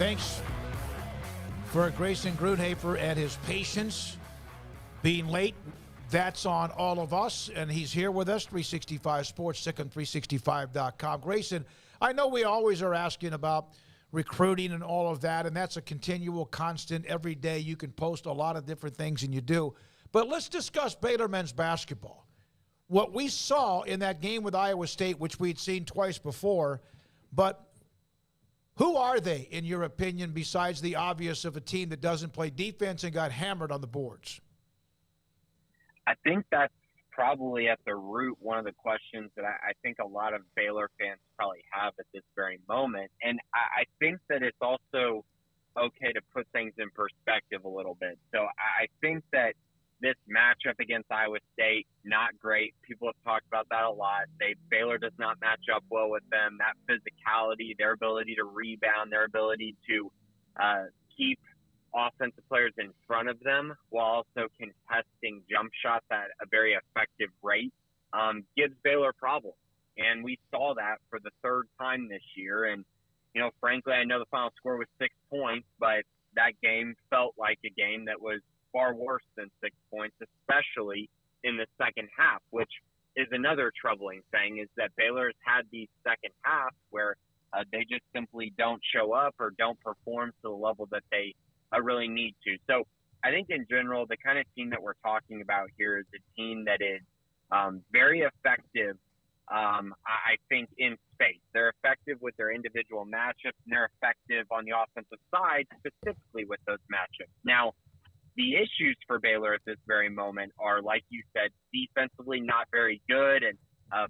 Thanks for Grayson Grundhoefer and his patience. Being late, that's on all of us, and he's here with us, 365 Sports, SicEm365.com. Grayson, I know we always are asking about recruiting and all of that, and that's a continual constant. Every day you can post a lot of different things, and you do. But let's discuss Baylor men's basketball. What we saw in that game with Iowa State, which we'd seen twice before, but who are they, in your opinion, besides the obvious of a team that doesn't play defense and got hammered on the boards? I think that's probably at the root one of the questions that I think a lot of Baylor fans probably have at this very moment. And I think that it's also okay to put things in perspective a little bit. So I think that this matchup against Iowa State, not great. People have talked about that a lot. Baylor does not match up well with them. That physicality, their ability to rebound, their ability to keep offensive players in front of them while also contesting jump shots at a very effective rate gives Baylor problems. And we saw that for the third time this year. And, you know, frankly, I know the final score was 6 points, but that game felt like a game that was far worse than 6 points, especially in the second half, which is another troubling thing, is that Baylor has had these second halves where they just simply don't show up or don't perform to the level that they really need to. So I think in general, the kind of team that we're talking about here is a team that is very effective, I think, in space. They're effective with their individual matchups, and they're effective on the offensive side, specifically with those matchups. Now, the issues for Baylor at this very moment are, like you said, defensively not very good, and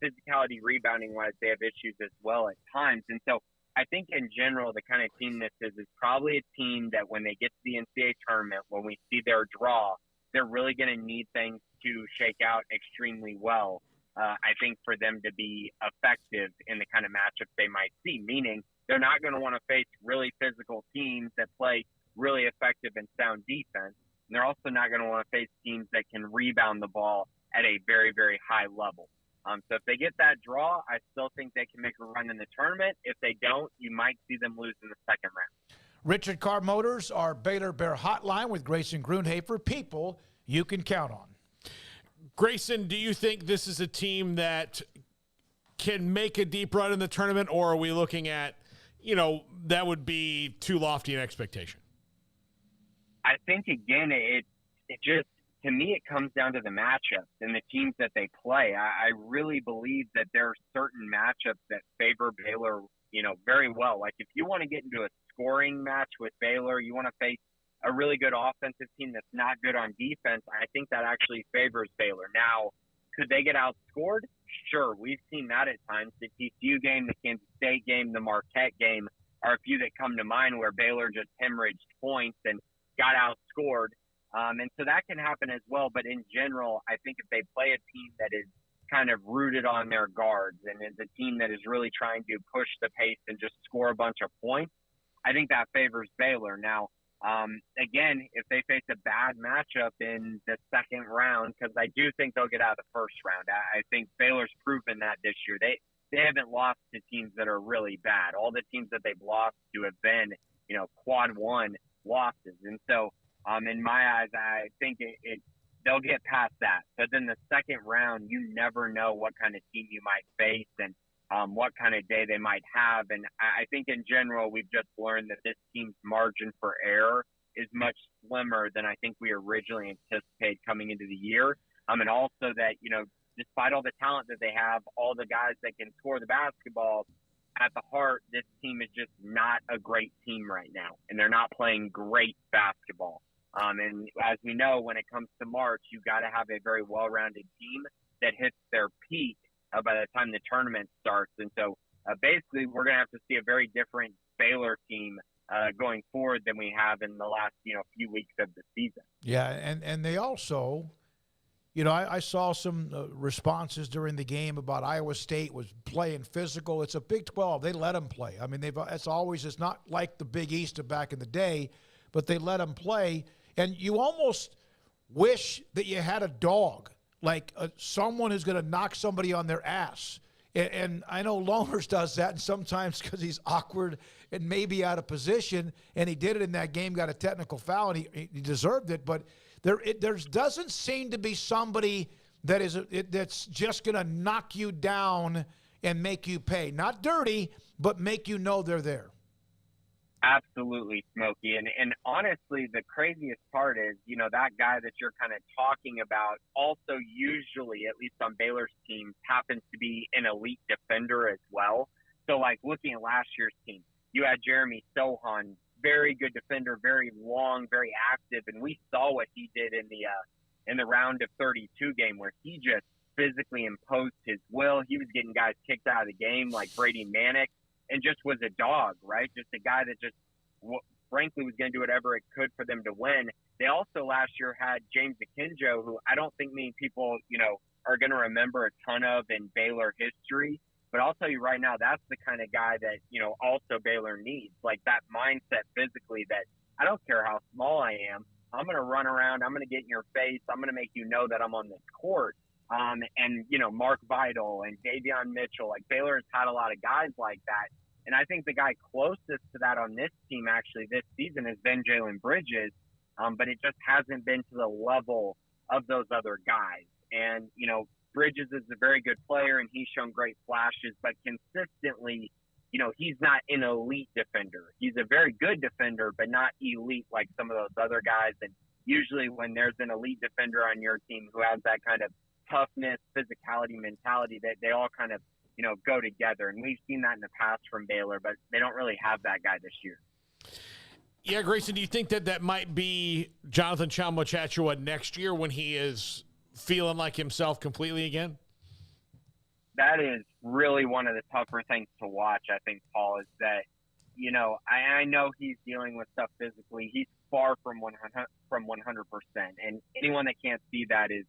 physicality, rebounding-wise, they have issues as well at times. And so I think in general, the kind of team this is probably a team that when they get to the NCAA tournament, when we see their draw, they're really going to need things to shake out extremely well, I think, for them to be effective in the kind of matchups they might see, meaning they're not going to want to face really physical teams that play really effective and sound defense. And they're also not going to want to face teams that can rebound the ball at a very, very high level. So if they get that draw, I still think they can make a run in the tournament. If they don't, you might see them lose in the second round. Richard Carr Motors, our Baylor Bear hotline with Grayson Grundhoefer. People you can count on. Grayson, do you think this is a team that can make a deep run in the tournament, or are we looking at, that would be too lofty an expectation? I think, again, it just, to me, it comes down to the matchups and the teams that they play. I really believe that there are certain matchups that favor Baylor, very well. Like if you want to get into a scoring match with Baylor, you want to face a really good offensive team that's not good on defense, I think that actually favors Baylor. Now, could they get outscored? Sure. We've seen that at times. The TCU game, the Kansas State game, the Marquette game are a few that come to mind where Baylor just hemorrhaged points and got outscored. And so that can happen as well. But in general, I think if they play a team that is kind of rooted on their guards and is a team that is really trying to push the pace and just score a bunch of points, I think that favors Baylor. Now, again, if they face a bad matchup in the second round, because I do think they'll get out of the first round. I think Baylor's proven that this year. They haven't lost to teams that are really bad. All the teams that they've lost to have been, quad one losses. And so, in my eyes, I think they'll get past that. But then the second round, you never know what kind of team you might face and what kind of day they might have. And I think in general, we've just learned that this team's margin for error is much slimmer than I think we originally anticipated coming into the year. And also that, despite all the talent that they have, all the guys that can score the basketball, at the heart, this team is just not a great team right now. And they're not playing great basketball. And as we know, when it comes to March, you got to have a very well-rounded team that hits their peak by the time the tournament starts. And so basically we're going to have to see a very different Baylor team going forward than we have in the last, few weeks of the season. Yeah, and they also, I saw some responses during the game about Iowa State was playing physical. It's a Big 12. They let them play. I mean, it's not like the Big East of back in the day, but they let them play. And you almost wish that you had a dog, like someone who's going to knock somebody on their ass And I know Loners does that, and sometimes because he's awkward and maybe out of position, and he did it in that game, got a technical foul, and he deserved it. But there doesn't seem to be somebody that's just going to knock you down and make you pay. Not dirty, but make you know they're there. Absolutely, Smokey. And honestly, the craziest part is, that guy that you're kind of talking about also usually, at least on Baylor's team, happens to be an elite defender as well. So, like, looking at last year's team, you had Jeremy Sohan, very good defender, very long, very active, and we saw what he did in the round of 32 game where he just physically imposed his will. He was getting guys kicked out of the game like Brady Manick, and just was a dog, right? Just a guy that just, frankly, was going to do whatever it could for them to win. They also last year had James Akinjo, who I don't think many people, are going to remember a ton of in Baylor history. But I'll tell you right now, that's the kind of guy that, also Baylor needs. Like that mindset physically that I don't care how small I am, I'm going to run around, I'm going to get in your face, I'm going to make you know that I'm on this court. And Mark Vidal and Davion Mitchell, like Baylor has had a lot of guys like that. And I think the guy closest to that on this team actually this season has been Jalen Bridges. But it just hasn't been to the level of those other guys. And, Bridges is a very good player and he's shown great flashes, but consistently, he's not an elite defender. He's a very good defender, but not elite like some of those other guys. And usually when there's an elite defender on your team who has that kind of toughness, physicality, mentality, that they all kind of, go together. And we've seen that in the past from Baylor, but they don't really have that guy this year. Yeah, Grayson, do you think that might be Jonathan Tchamwa-Tchatchoua next year when he is feeling like himself completely again? That is really one of the tougher things to watch, I think, Paul, is that, I know he's dealing with stuff physically. He's far from 100%. And anyone that can't see that is,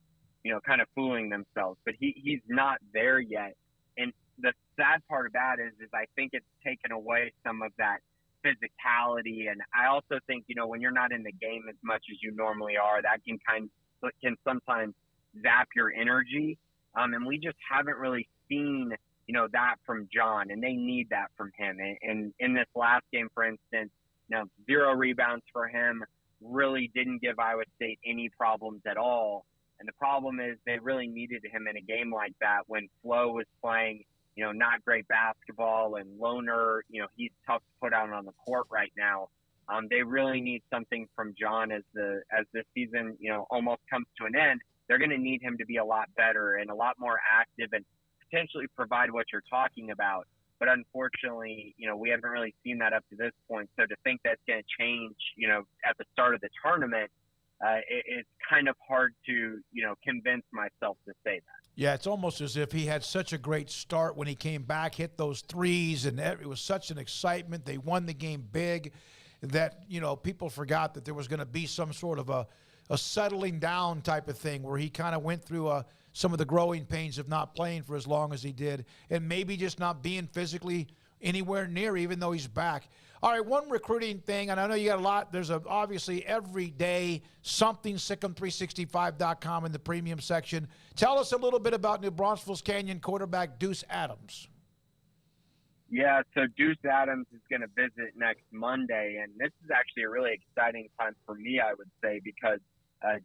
kind of fooling themselves. But he's not there yet. And the sad part about it is I think it's taken away some of that physicality. And I also think, when you're not in the game as much as you normally are, that can sometimes zap your energy. And we just haven't really seen, that from John, and they need that from him. And in this last game, for instance, 0 rebounds for him, really didn't give Iowa State any problems at all. And the problem is they really needed him in a game like that when Flo was playing, not great basketball, and Loner, he's tough to put out on the court right now. They really need something from John as the season, almost comes to an end. They're going to need him to be a lot better and a lot more active and potentially provide what you're talking about. But unfortunately, we haven't really seen that up to this point. So to think that's going to change, at the start of the tournament, it's kind of hard to, convince myself to say that. Yeah, it's almost as if he had such a great start when he came back, hit those threes, and it was such an excitement. They won the game big that, people forgot that there was going to be some sort of a settling down type of thing where he kind of went through some of the growing pains of not playing for as long as he did and maybe just not being physically anywhere near, even though he's back. All right, one recruiting thing, and I know you got a lot. There's obviously every day something, SicEm365.com in the premium section. Tell us a little bit about New Braunfels Canyon quarterback Deuce Adams. Yeah, so Deuce Adams is going to visit next Monday, and this is actually a really exciting time for me, I would say, because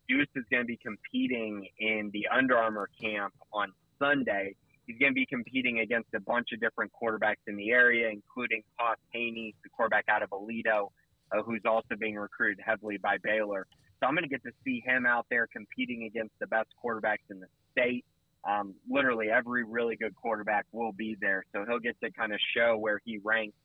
Deuce is going to be competing in the Under Armour camp on Sunday. He's going to be competing against a bunch of different quarterbacks in the area, including Haas Haney, the quarterback out of Aledo, who's also being recruited heavily by Baylor. So I'm going to get to see him out there competing against the best quarterbacks in the state. Literally every really good quarterback will be there. So he'll get to kind of show where he ranks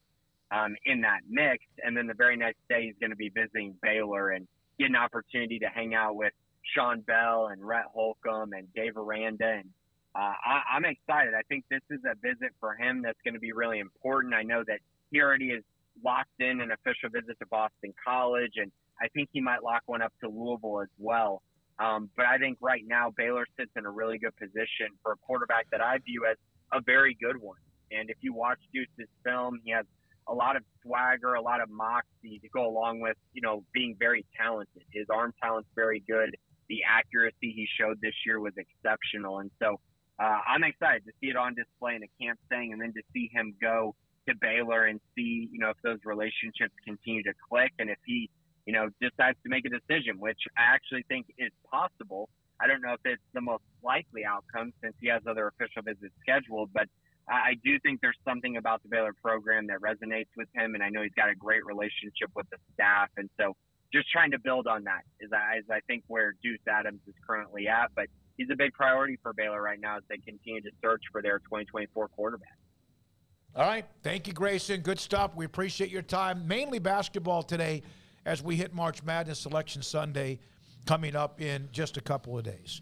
in that mix. And then the very next day, he's going to be visiting Baylor and get an opportunity to hang out with Sean Bell and Rhett Holcomb and Dave Aranda. And I'm excited. I think this is a visit for him that's going to be really important. I know that he already is locked in an official visit to Boston College, and I think he might lock one up to Louisville as well. But I think right now Baylor sits in a really good position for a quarterback that I view as a very good one. And if you watch Deuce's film, he has a lot of swagger, a lot of moxie to go along with, being very talented. His arm talent's very good. The accuracy he showed this year was exceptional. And so I'm excited to see it on display in a camp setting, and then to see him go to Baylor and see, if those relationships continue to click, and if he, decides to make a decision, which I actually think is possible. I don't know if it's the most likely outcome since he has other official visits scheduled, but I do think there's something about the Baylor program that resonates with him, and I know he's got a great relationship with the staff, and so just trying to build on that is I think where Deuce Adams is currently at, but he's a big priority for Baylor right now as they continue to search for their 2024 quarterback. All right. Thank you, Grayson. Good stuff. We appreciate your time. Mainly basketball today as we hit March Madness Selection Sunday coming up in just a couple of days.